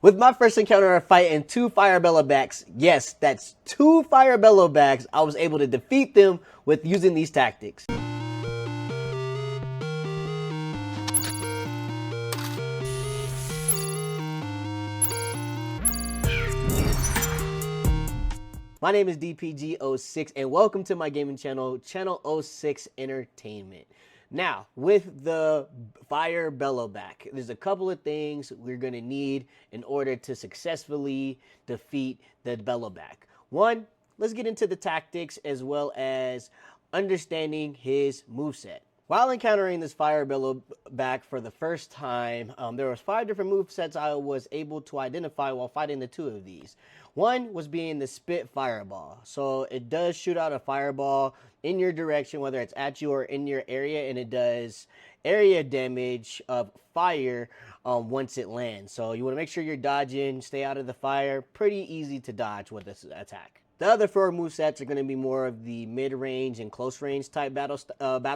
With my first encounter of fighting two Fire Bellowbacks, yes, that's two Fire Bellowbacks, I was able to defeat them with using these tactics. My name is DPG06 and welcome to my gaming channel, Channel 06 Entertainment. Now, with the Fire Bellowback, there's a couple of things we're going to need in order to successfully defeat the Bellowback. One, let's get into the tactics as well as understanding his moveset. While encountering this Fire Bellowback for the first time, there was 5 different movesets I was able to identify while fighting the 2 of these. One was being the Spit Fireball. So it does shoot out a fireball in your direction, whether it's at you or in your area, and it does area damage of fire once it lands. So you want to make sure you're dodging, stay out of the fire. Pretty easy to dodge with this attack. The other 4 movesets are going to be more of the mid-range and close-range type battle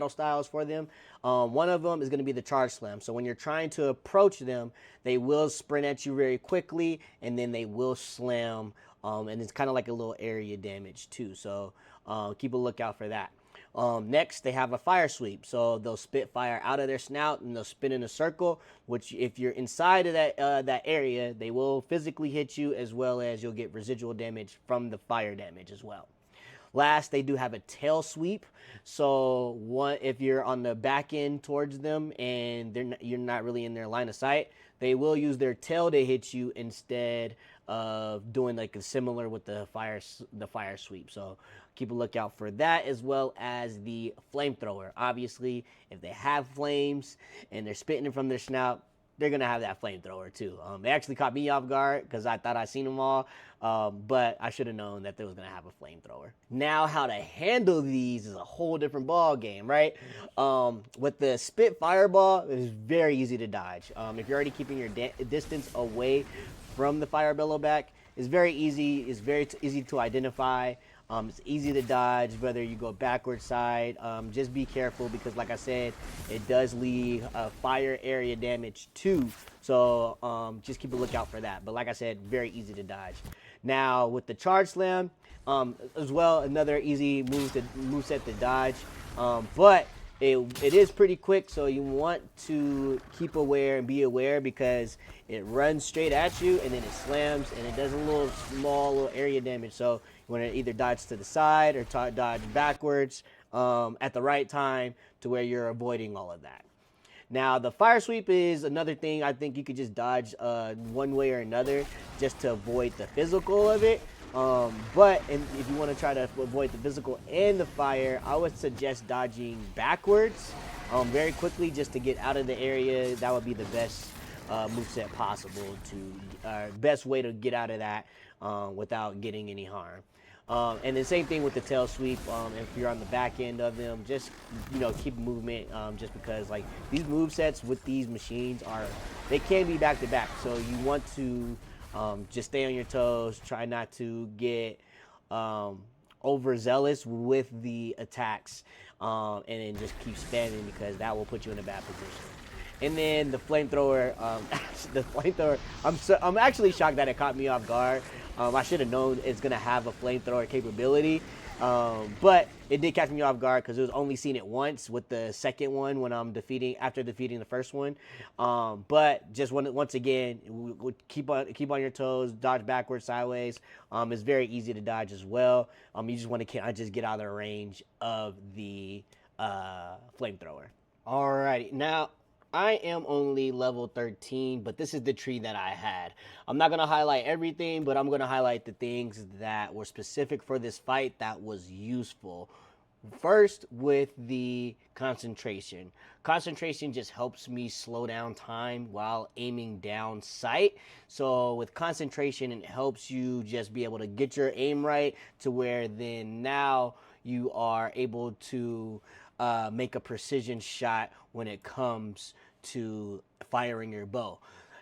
styles for them. One of them is going to be the Charge Slam. So when you're trying to approach them, they will sprint at you very quickly, and then they will slam, and it's kind of like a little area damage too. So keep a lookout for that. Next, they have a fire sweep. So they'll spit fire out of their snout and they'll spin in a circle, which if you're inside of that area, they will physically hit you, as well as you'll get residual damage from the fire damage as well. Last, they do have a tail sweep. So if you're on the back end towards them and you're not really in their line of sight, they will use their tail to hit you instead of doing like a similar with the fire sweep. So keep a lookout for that, as well as the flamethrower. Obviously, if they have flames and they're spitting it from their snout, they're gonna have that flamethrower too. They actually caught me off guard because I thought I seen them all, but I should have known that they was gonna have a flamethrower. Now, how to handle these is a whole different ball game, right? With the spit fireball, it is very easy to dodge. If you're already keeping your distance away from the Fire Bellowback, it's very easy. It's very easy to identify. It's easy to dodge, whether you go backward side. Just be careful because, like I said, it does leave fire area damage too. So just keep a lookout for that. But like I said, very easy to dodge. Now with the Charge Slam, as well, another easy moveset to dodge. But it is pretty quick, so you want to keep aware and be aware because it runs straight at you and then it slams and it does a small area damage. So you want to either dodge to the side or dodge backwards at the right time to where you're avoiding all of that. Now, the fire sweep is another thing I think you could just dodge one way or another just to avoid the physical of it. But if you want to try to avoid the physical and the fire, I would suggest dodging backwards very quickly just to get out of the area. That would be the best moveset possible, best way to get out of that without getting any harm. And the same thing with the tail sweep. If you're on the back end of them, just keep movement. Just because like these movesets with these machines they can be back to back, so you want to just stay on your toes. Try not to get overzealous with the attacks, and then just keep spamming because that will put you in a bad position. And then the flamethrower, I'm actually shocked that it caught me off guard. I should have known it's gonna have a flamethrower capability, but it did catch me off guard because it was only seen it once with the second one when after defeating the first one. But just once again, keep on your toes, dodge backwards, sideways. It's very easy to dodge as well. You just want to just get out of the range of the flamethrower. Alrighty, now I am only level 13, but this is the tree that I had. I'm not going to highlight everything, but I'm going to highlight the things that were specific for this fight that was useful. First, with the concentration. Concentration just helps me slow down time while aiming down sight. So with concentration, it helps you just be able to get your aim right to where then now you are able to make a precision shot when it comes to firing your bow.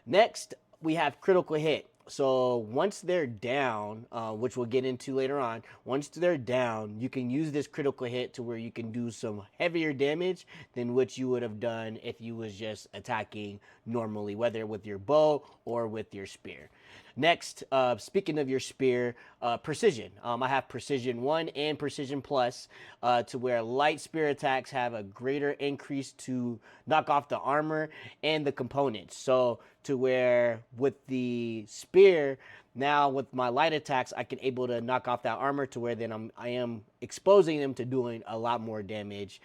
Next, we have critical hit. So once they're down, which we'll get into later on, once they're down, you can use this critical hit to where you can do some heavier damage than what you would have done if you was just attacking normally, whether with your bow or with your spear. Next, speaking of your spear, precision. I have precision 1 and precision plus, to where light spear attacks have a greater increase to knock off the armor and the components. So to where with the spear, now with my light attacks, I can able to knock off that armor to where then I am exposing them to doing a lot more damage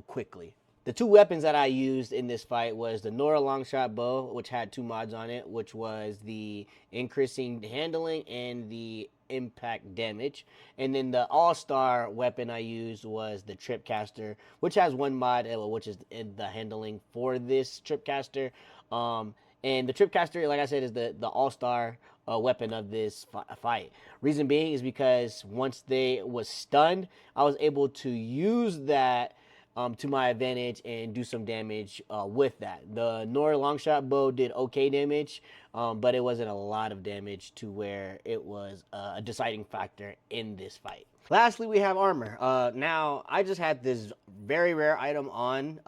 quickly. The two weapons that I used in this fight was the Nora Longshot Bow, which had two mods on it, which was the increasing handling and the impact damage. And then the all-star weapon I used was the Tripcaster, which has one mod, which is the handling for this Tripcaster. And the Tripcaster, like I said, is the all-star weapon of this fight. Reason being is because once they was stunned, I was able to use that to my advantage and do some damage with that. The Nora Longshot Bow did okay damage, but it wasn't a lot of damage to where it was a deciding factor in this fight. Lastly, we have armor. Now, I just had this very rare item on.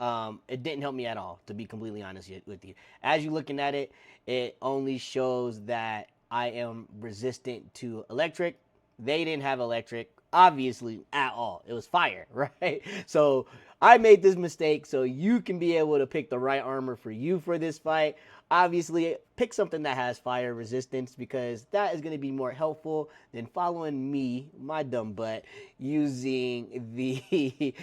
It didn't help me at all, to be completely honest with you. As you're looking at it, it only shows that I am resistant to electric. They didn't have electric, obviously, at all. It was fire, right? So I made this mistake so you can be able to pick the right armor for you for this fight. Obviously, pick something that has fire resistance because that is going to be more helpful than following me, my dumb butt, using the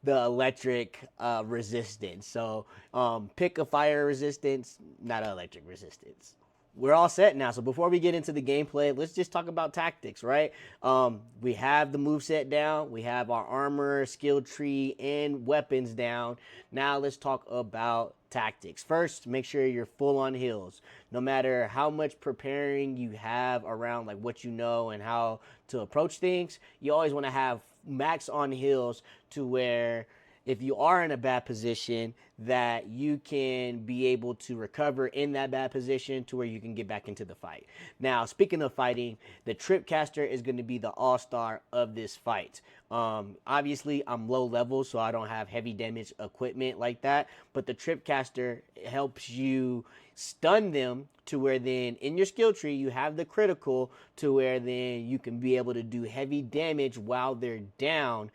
electric resistance. So pick a fire resistance, not an electric resistance. We're all set now. So before we get into the gameplay, let's just talk about tactics, right? We have the moveset down. We have our armor, skill tree, and weapons down. Now let's talk about tactics. First, make sure you're full on heals. No matter how much preparing you have around like what you know and how to approach things, you always want to have max on heals to where if you are in a bad position, that you can be able to recover in that bad position to where you can get back into the fight. Now, speaking of fighting, the Tripcaster is going to be the all-star of this fight. Obviously, I'm low level, so I don't have heavy damage equipment like that, but the Tripcaster helps you stun them to where then in your skill tree you have the critical to where then you can be able to do heavy damage while they're down,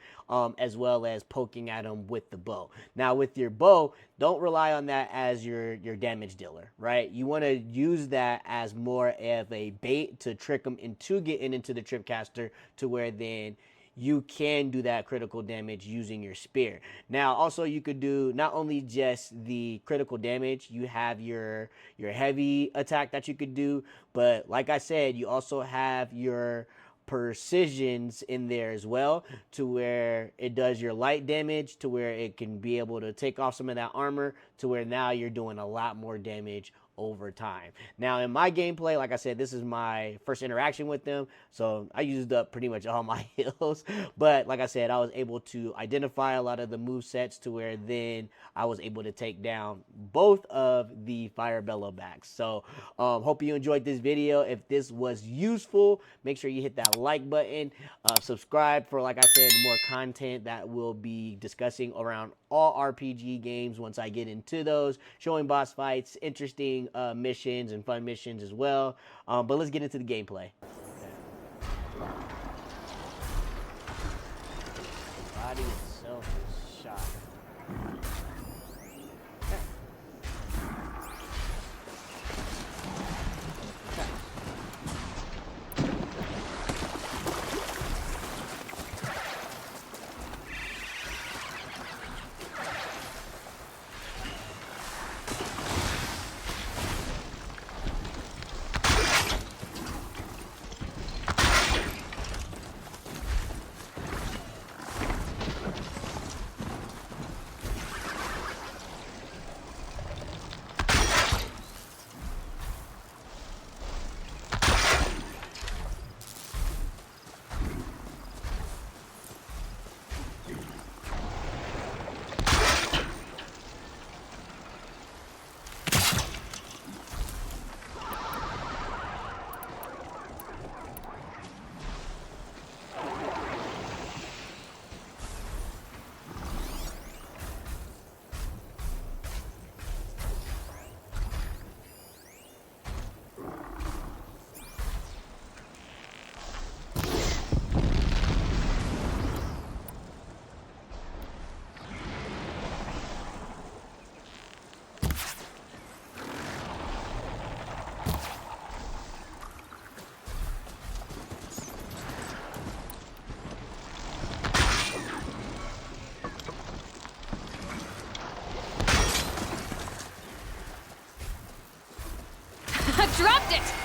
as well as poking at them with the bow. Now with your bow, don't rely on that as your damage dealer, right? You want to use that as more of a bait to trick them into getting into the Tripcaster to where then you can do that critical damage using your spear. Now, also you could do not only just the critical damage, you have your heavy attack that you could do, but like I said, you also have your precisions in there as well to where it does your light damage to where it can be able to take off some of that armor to where now you're doing a lot more damage over time. Now in my gameplay, like I said, this is my first interaction with them, so I used up pretty much all my heals, but like I said, I was able to identify a lot of the move sets to where then I was able to take down both of the Fire Bellowbacks. So hope you enjoyed this video. If this was useful, make sure you hit that like button, subscribe for, like I said, more content that we'll be discussing around all RPG games once I get into those, showing boss fights, interesting missions and fun missions as well. But let's get into the gameplay. The body itself is shot. dropped it!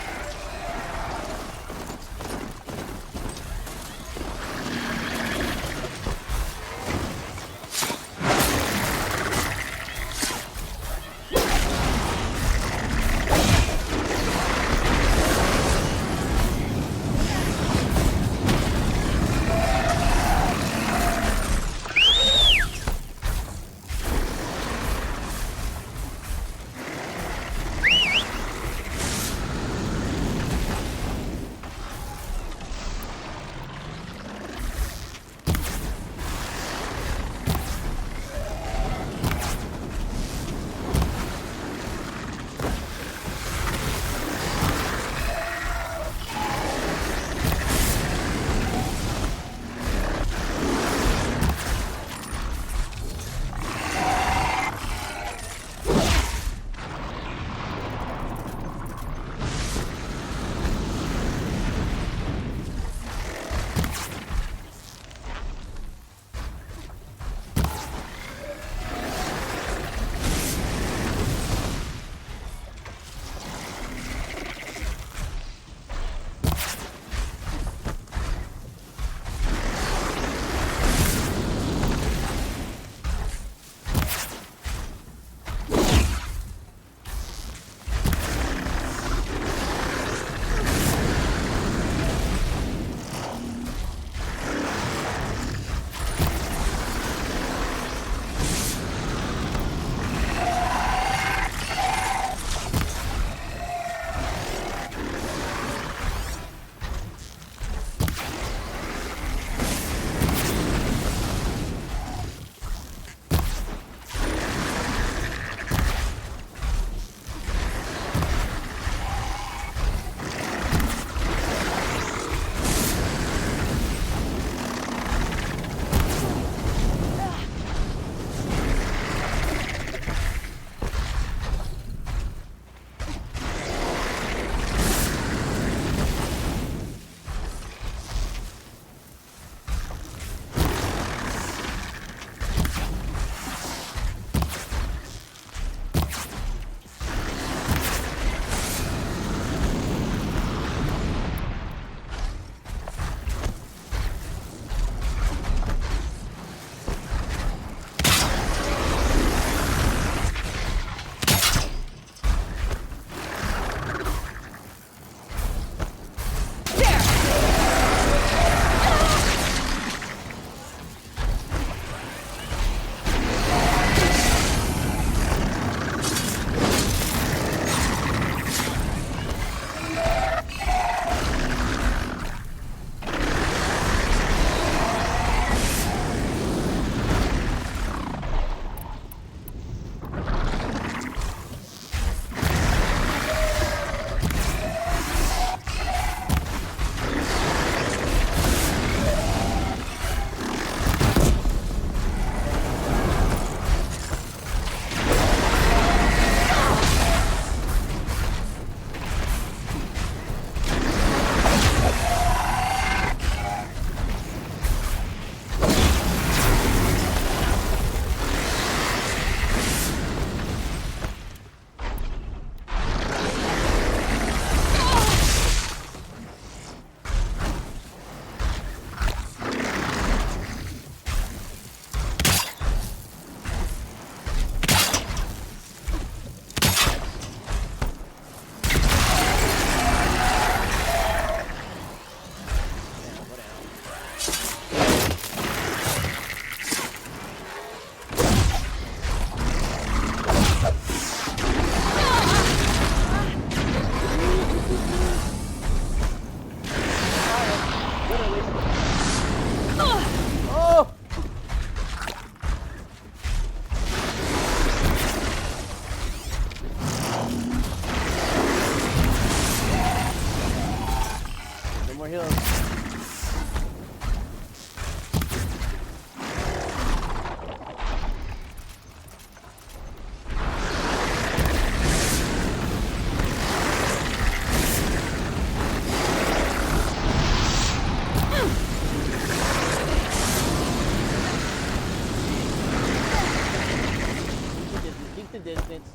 distance.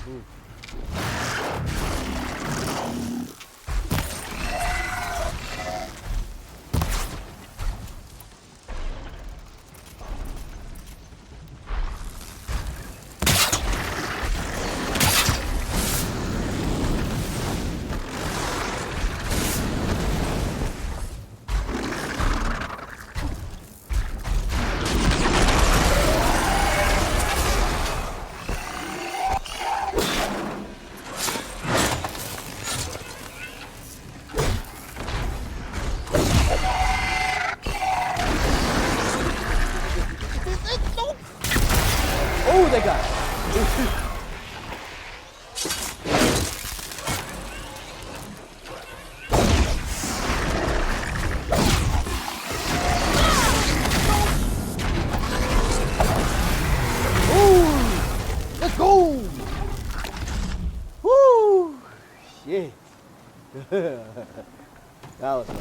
Ooh. shit. That was fun.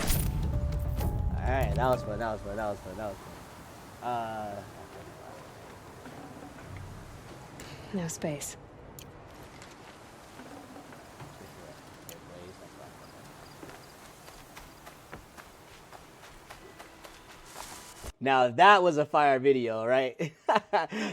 Alright, that was fun. No space. Now that was a fire video, right?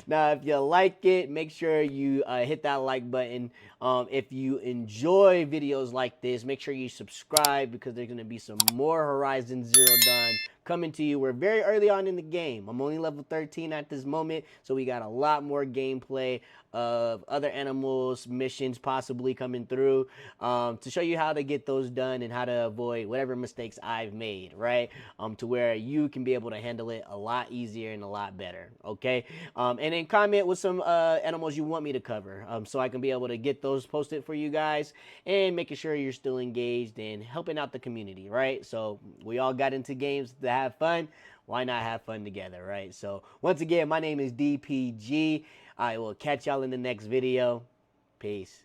Now if you like it, make sure you hit that like button. If you enjoy videos like this, make sure you subscribe because there's going to be some more Horizon Zero Dawn coming to you. We're very early on in the game. I'm only level 13 at this moment, so we got a lot more gameplay of other animals, missions possibly coming through to show you how to get those done and how to avoid whatever mistakes I've made, right? To where you can be able to handle it a lot easier and a lot better, okay? And then comment with some animals you want me to cover so I can be able to get those posted for you guys and making sure you're still engaged and helping out the community, right? So we all got into games to have fun. Why not have fun together, right? So once again, my name is DPG. I will catch y'all in the next video. Peace.